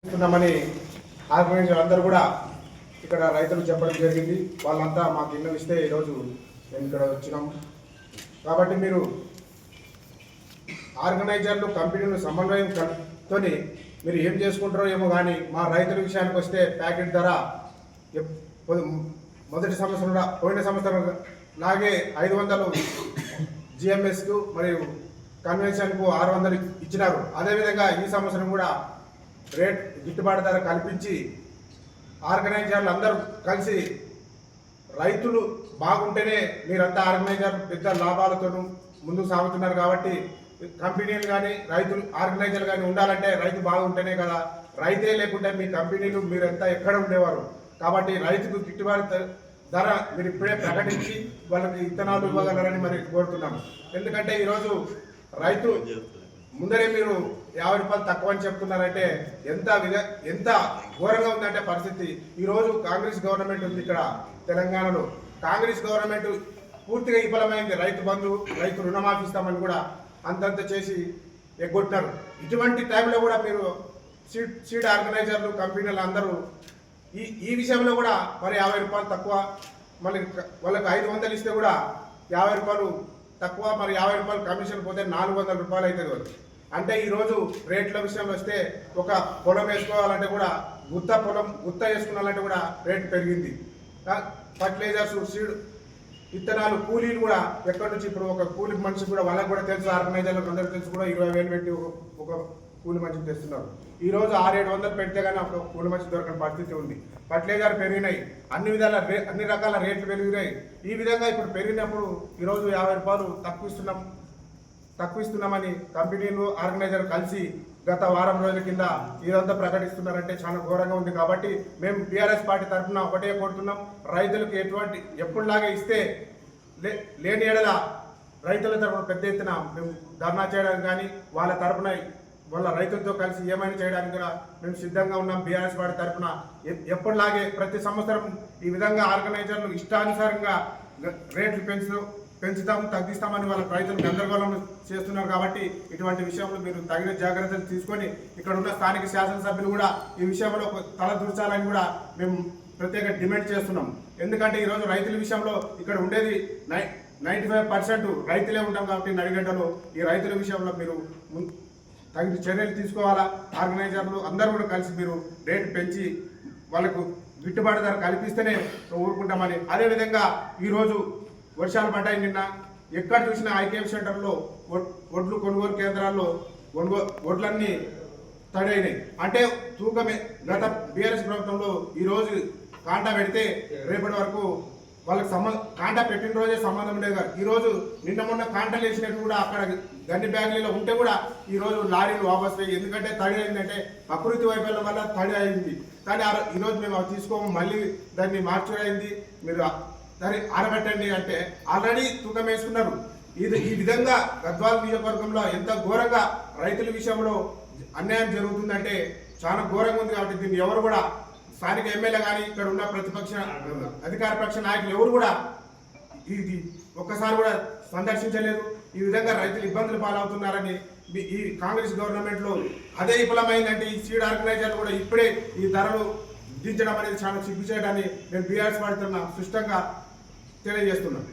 ఇస్తున్నామని ఆర్గనైజర్ అందరూ కూడా ఇక్కడ రైతులు చెప్పడం జరిగింది. వాళ్ళంతా మాకు విన్నవిస్తే ఈరోజు మేము ఇక్కడ వచ్చినాం. కాబట్టి మీరు ఆర్గనైజర్లు కంపెనీలు సమన్వయంతో మీరు ఏం చేసుకుంటారో ఏమో కానీ మా రైతుల విషయానికి వస్తే ప్యాకెట్ ధర మొదటి సంవత్సరం పోయిన సంవత్సరం లాగే 500 జిఎంఎస్కు మరియు కన్వెన్షన్కు 600 ఇచ్చినారు. అదేవిధంగా ఈ సంవత్సరం కూడా రేట్ గిట్టుబాటు ధర కల్పించి ఆర్గనైజర్లు అందరూ కలిసి రైతులు బాగుంటేనే మీరంతా ఆర్గనైజర్ పెద్ద లాభాలతో ముందుకు సాగుతున్నారు. కాబట్టి కంపెనీలు కానీ రైతులు ఆర్గనైజర్లు కానీ ఉండాలంటే రైతు బాగుంటేనే కదా. రైతే లేకుంటే మీ కంపెనీలు మీరంతా ఎక్కడ ఉండేవారు. కాబట్టి రైతుకు గిట్టుబాటు ధర మీరు ఇప్పుడే ప్రకటించి వాళ్ళకి విత్తనాలు ఇవ్వగలరని మరి కోరుతున్నాము. ఎందుకంటే ఈరోజు రైతు ముందరే మీరు 50 రూపాయలు తక్కువ అని చెప్తున్నారంటే ఎంత ఘోరంగా ఉందంటే పరిస్థితి. ఈరోజు కాంగ్రెస్ గవర్నమెంట్ ఉంది ఇక్కడ తెలంగాణలో. కాంగ్రెస్ గవర్నమెంట్ పూర్తిగా విఫలమైంది. రైతు బంధు, రైతు రుణమాఫీ ఇస్తామని కూడా అంతంత చేసి ఎగ్గొట్టినారు. ఇటువంటి టైంలో కూడా మీరు సీడ్ ఆర్గనైజర్లు కంపెనీలు అందరూ ఈ విషయంలో కూడా మరి 50 రూపాయలు తక్కువ, మళ్ళీ వాళ్ళకి 500 ఇస్తే కూడా 50 రూపాయలు తక్కువ, మరి 50 రూపాయలు కమిషన్ పోతే 400 రూపాయలు అవుతుంది వాళ్ళు. అంటే ఈరోజు రేట్ల విషయంలో వస్తే ఒక పొలం వేసుకోవాలంటే కూడా గుత్త వేసుకున్నాలంటే కూడా రేటు పెరిగింది. ఫర్టిలైజర్స్, సీడ్ విత్తనాలు, కూలీలు కూడా ఎక్కడి నుంచి ఇప్పుడు ఒక కూలి మనిషి కూడా వాళ్ళకి కూడా తెలుసు, ఆర్గనైజర్లకు అందరూ తెలుసు కూడా 20,000 పెట్టి ఒక కూలి మనిషిని తెస్తున్నారు. ఈరోజు 600-700 పెడితే కానీ ఒక కూలి మనిషి దొరకని పరిస్థితి ఉంది. ఫర్టిలైజర్ పెరిగినాయి, అన్ని రకాల రేట్లు పెరిగినాయి. ఈ విధంగా ఇప్పుడు పెరిగినప్పుడు ఈరోజు 50 రూపాయలు తక్కువ ఇస్తున్నామని కంపెనీలు ఆర్గనైజర్ కలిసి గత వారం రోజుల కింద ఇదంతా ప్రకటిస్తున్నారంటే చాలా ఘోరంగా ఉంది. కాబట్టి మేము టీఆర్ఎస్ పార్టీ తరఫున ఒకటే కోరుతున్నాం, రైతులకు ఎప్పుడులాగా ఇస్తే లేని ఎడల రైతుల తరఫున పెద్ద ఎత్తున మేము ధర్నా చేయడానికి కానీ వాళ్ళ రైతులతో కలిసి ఏమైనా చేయడానికి కూడా మేము సిద్ధంగా ఉన్నాం. బీఆర్ఎస్ పార్టీ తరఫున ఎప్పటిలాగే ప్రతి సంవత్సరం ఈ విధంగా ఆర్గనైజర్లు ఇష్టానుసారంగా రేట్లు పెంచుతాం తగ్గిస్తామని వాళ్ళ రైతులు గందరగోళం చేస్తున్నారు. కాబట్టి ఇటువంటి విషయంలో మీరు తగిన జాగ్రత్తలు తీసుకొని ఇక్కడ ఉన్న స్థానిక శాసనసభ్యులు కూడా ఈ విషయంలో తల దూర్చాలని కూడా మేము ప్రత్యేక డిమాండ్ చేస్తున్నాం. ఎందుకంటే ఈరోజు రైతుల విషయంలో ఇక్కడ ఉండేది 95% రైతులే ఉంటాం. కాబట్టి నడిగడ్డలో ఈ రైతుల విషయంలో మీరు తగిన చర్యలు తీసుకోవాలా. ఆర్గనైజర్లు అందరూ కూడా కలిసి మీరు రేటు పెంచి వాళ్ళకు గిట్టుబాటు ధర కల్పిస్తేనే ఊరుకుంటామని. అదేవిధంగా ఈరోజు వర్షాలు పడ్డాయి. నిన్న ఎక్కడ చూసినా ఐకేఎం సెంటర్లో ఒడ్లు కొనుగోలు కేంద్రాల్లో ఒడ్లన్నీ తడైనాయి. అంటే తూకమే. గత బీఆర్ఎస్ ప్రభుత్వంలో ఈరోజు కాంటా పెడితే రేపటి వరకు వాళ్ళకి కాంటా పెట్టిన రోజే సంబంధం ఉండేది కాదు. ఈరోజు నిన్న మొన్న కాంటాలు వేసినట్టు కూడా అక్కడ గన్ని బ్యాగులలో ఉంటే కూడా ఈరోజు లారీలు వాపస్ పోయి, ఎందుకంటే తడి అయిందంటే ప్రకృతి వైఫల్యం వల్ల తడి అయింది. కానీ ఈరోజు మేము అవి తీసుకోము, మళ్ళీ దాన్ని మార్చుడైంది, మీరు దాన్ని ఆరబెట్టండి అంటే ఆల్రెడీ తూకం వేసుకున్నారు. ఈ విధంగా గద్వాల నియోజకవర్గంలో ఎంత ఘోరంగా రైతుల విషయంలో అన్యాయం జరుగుతుందంటే చాలా ఘోరంగా ఉంది. కాబట్టి దీన్ని ఎవరు కూడా స్థానిక ఎమ్మెల్యే కానీ ఇక్కడ ఉన్న ప్రతిపక్ష అధికార పక్ష నాయకులు ఎవరు కూడా ఇది ఒక్కసారి కూడా సందర్శించలేదు. ఈ విధంగా రైతులు ఇబ్బందులు పాలవుతున్నారని ఈ కాంగ్రెస్ గవర్నమెంట్లో అదే విఫలమైందంటే ఈ సీడ్ ఆర్గనైజర్లు కూడా ఇప్పుడే ఈ ధరలు దించడం అనేది చాలా సిగ్గు చేయడాన్ని మేము బీఆర్ఎస్ పార్టీ స్పష్టంగా తెలియజేస్తున్నాం.